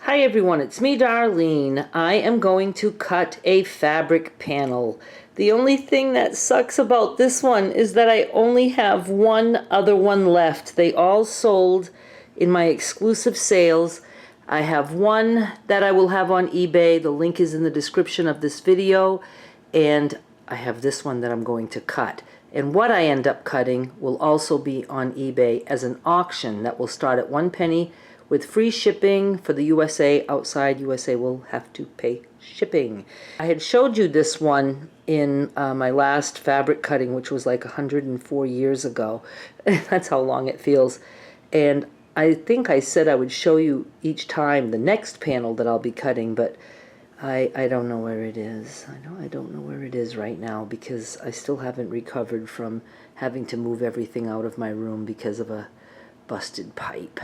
Hi everyone, it's me Darlene. I am going to cut a fabric panel. The only thing that sucks about this one is that I only have one other one left. They all sold in my exclusive sales. I have one that I will have on eBay. The link is in the description of this video. And I have this one that I'm going to cut. And what I end up cutting will also be on eBay as an auction that will start at 1 penny with free shipping for the USA. Outside USA will have to pay shipping. I had showed you this one in my last fabric cutting, which was like 104 years ago. That's how long it feels. And I think I said I would show you each time the next panel that I'll be cutting, but I don't know where it is. I don't know where it is right now because I still haven't recovered from having to move everything out of my room because of a busted pipe.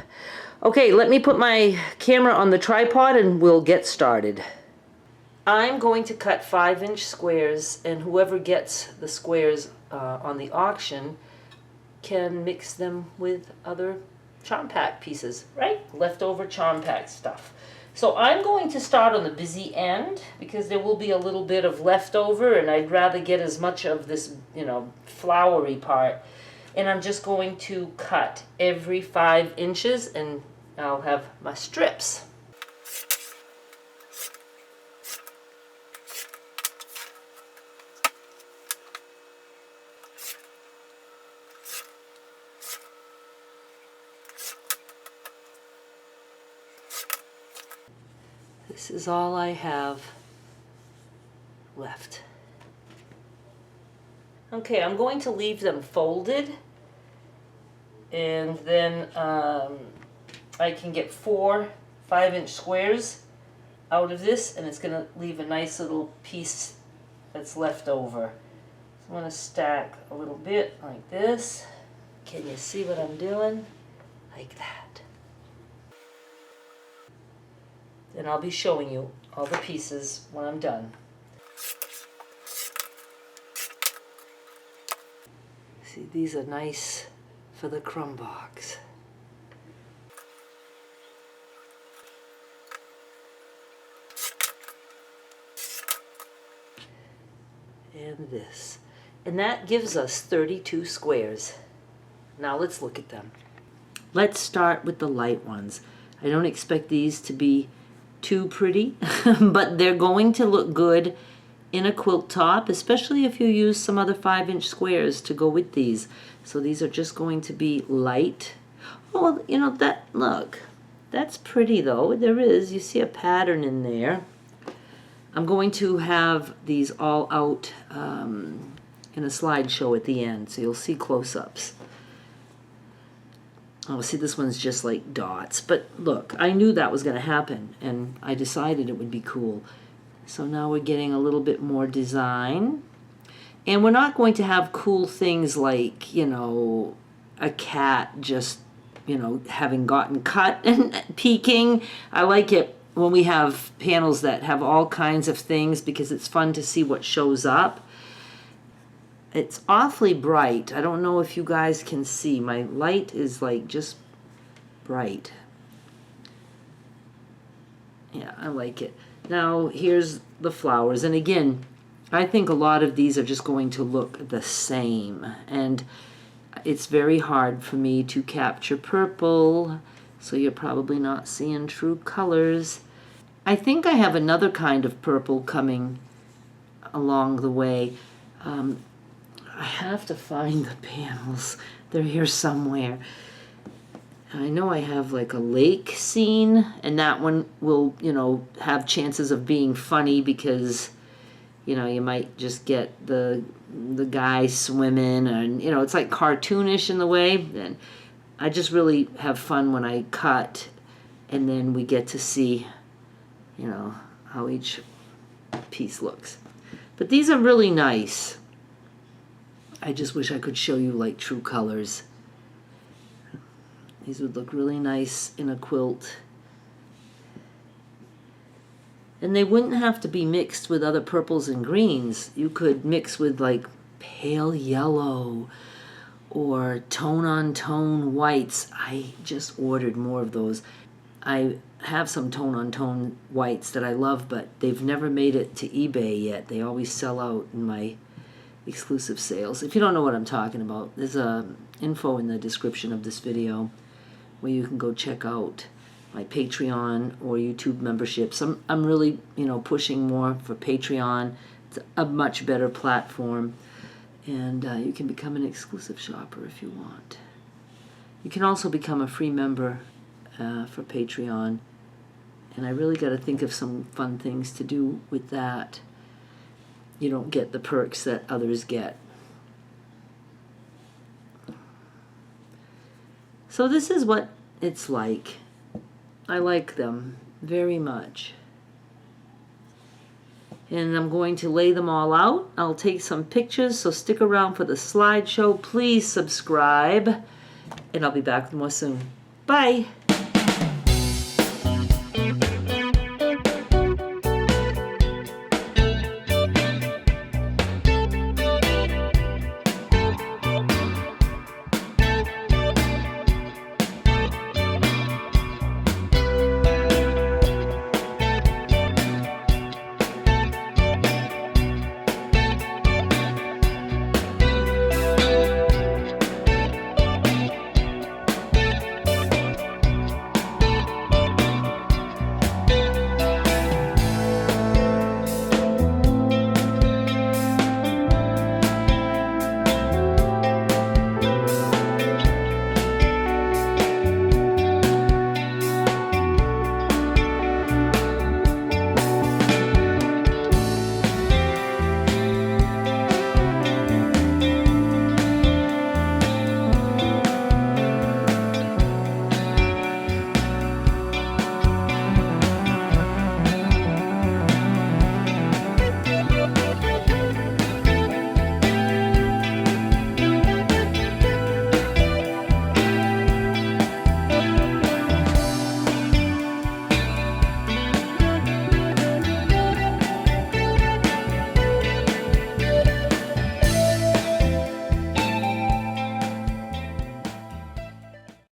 Okay, let me put my camera on the tripod and we'll get started. I'm going to cut 5-inch squares, and whoever gets the squares on the auction can mix them with other charm pack pieces, right? Leftover charm pack stuff. So I'm going to start on the busy end because there will be a little bit of leftover, and I'd rather get as much of this, flowery part. And I'm just going to cut every 5 inches and I'll have my strips. This is all I have left. Okay, I'm going to leave them folded, and then I can get 4 5-inch squares out of this, and it's going to leave a nice little piece that's left over. So I'm going to stack a little bit like this. Can you see what I'm doing? Like that. Then I'll be showing you all the pieces when I'm done. See, these are nice for the crumb box. And this. And that gives us 32 squares. Now let's look at them. Let's start with the light ones. I don't expect these to be too pretty, but they're going to look good in a quilt top, especially if you use some other 5-inch squares to go with these. So these are just going to be light. Oh, look, that's pretty though. There is, you see a pattern in there. I'm going to have these all out in a slideshow at the end, so you'll see close-ups. Oh, see, this one's just like dots. But look, I knew that was going to happen, and I decided it would be cool. So now we're getting a little bit more design. And we're not going to have cool things like, a cat just, having gotten cut and peeking. I like it when we have panels that have all kinds of things because it's fun to see what shows up. It's awfully bright. I don't know if you guys can see. My light is like just bright. Yeah, I like it. Now here's the flowers, and again, I think a lot of these are just going to look the same, and it's very hard for me to capture purple, so you're probably not seeing true colors. I think I have another kind of purple coming along the way. I have to find the panels. They're here somewhere. I know I have like a lake scene, and that one will, have chances of being funny because, you might just get the guy swimming, and, it's like cartoonish in the way. And I just really have fun when I cut, and then we get to see, how each piece looks. But these are really nice. I just wish I could show you like true colors. These would look really nice in a quilt. And they wouldn't have to be mixed with other purples and greens. You could mix with like pale yellow or tone-on-tone whites. I just ordered more of those. I have some tone-on-tone whites that I love, but they've never made it to eBay yet. They always sell out in my exclusive sales. If you don't know what I'm talking about, there's info in the description of this video where you can go check out my Patreon or YouTube memberships. I'm really, pushing more for Patreon. It's a much better platform, and you can become an exclusive shopper if you want. You can also become a free member for Patreon, and I really got to think of some fun things to do with that. You don't get the perks that others get. So this is what it's like. I like them very much. And I'm going to lay them all out. I'll take some pictures, so stick around for the slideshow. Please subscribe, and I'll be back with more soon. Bye.